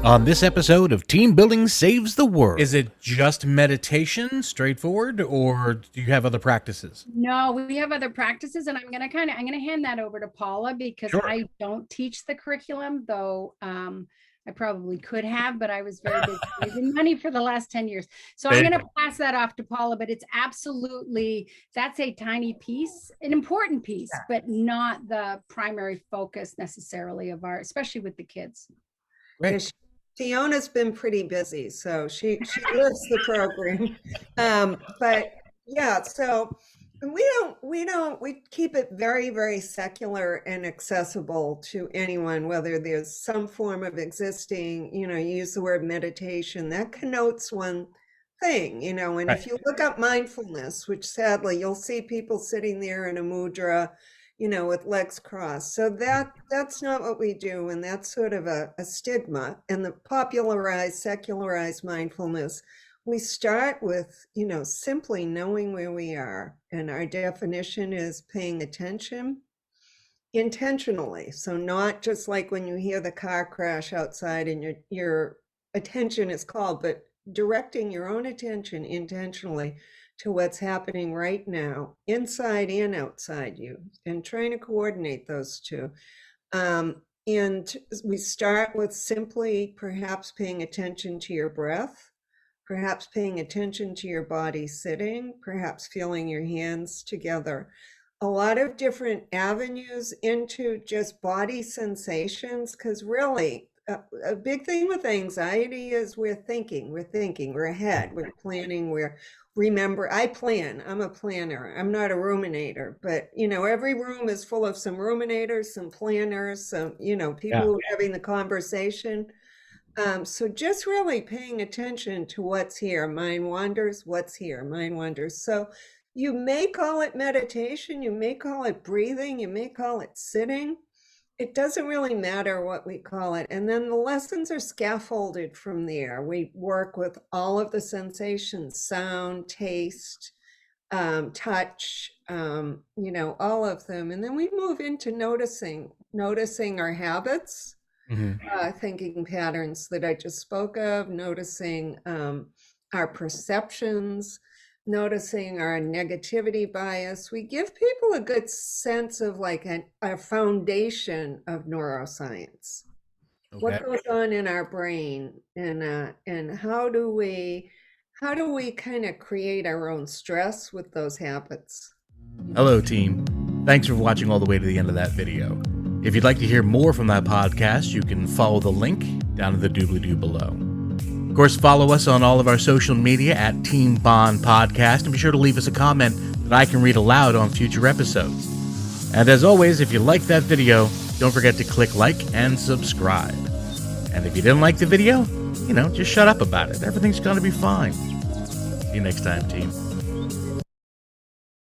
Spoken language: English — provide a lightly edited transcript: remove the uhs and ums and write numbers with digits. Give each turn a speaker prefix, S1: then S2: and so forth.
S1: On this episode of Team Building Saves the World.
S2: Is it just meditation, straightforward, or do you have other practices?
S3: No, we have other practices, and I'm gonna hand that over to Paula because
S2: Sure.
S3: I don't teach the curriculum, though I probably could have, but I was very busy raising money for the last 10 years. So I'm gonna pass that off to Paula, but it's absolutely, that's a tiny piece, an important piece, but not the primary focus necessarily of our, especially with the kids.
S2: Great.
S4: Fiona's been pretty busy, so she lives the program. But yeah, so we keep it very, very secular and accessible to anyone, whether there's some form of existing, you use the word meditation, that connotes one thing, and
S2: Right.
S4: If you look up mindfulness, which sadly you'll see people sitting there in a mudra, with legs crossed. So that's not what we do. And that's sort of a stigma. And the popularized, secularized mindfulness, we start with, simply knowing where we are. And our definition is paying attention intentionally. So not just like when you hear the car crash outside and your attention is called, but directing your own attention intentionally to what's happening right now, inside and outside you, and trying to coordinate those two. And we start with simply perhaps paying attention to your breath, perhaps paying attention to your body sitting, perhaps feeling your hands together. A lot of different avenues into just body sensations, because really, a big thing with anxiety is we're thinking, we're ahead, we're planning, I plan, I'm a planner, I'm not a ruminator, but every room is full of some ruminators, some planners, some, people who are having the conversation. So just really paying attention to what's here. Mind wanders, what's here, mind wanders. So you may call it meditation, you may call it breathing, you may call it sitting. It doesn't really matter what we call it. And then the lessons are scaffolded from there. We work with all of the sensations, sound, taste, touch, all of them. And then we move into noticing our habits, thinking patterns that I just spoke of, noticing our perceptions, noticing our negativity bias. We give people a good sense of like a foundation of neuroscience. Okay. What goes on in our brain, and how do we kind of create our own stress with those habits?
S1: Hello, team. Thanks for watching all the way to the end of that video. If you'd like to hear more from that podcast, you can follow the link down in the doobly-doo below. Of course, follow us on all of our social media at Team Bond Podcast, and be sure to leave us a comment that I can read aloud on future episodes. And as always, if you liked that video, don't forget to click like and subscribe. And if you didn't like the video, just shut up about it. Everything's going to be fine. See you next time, team.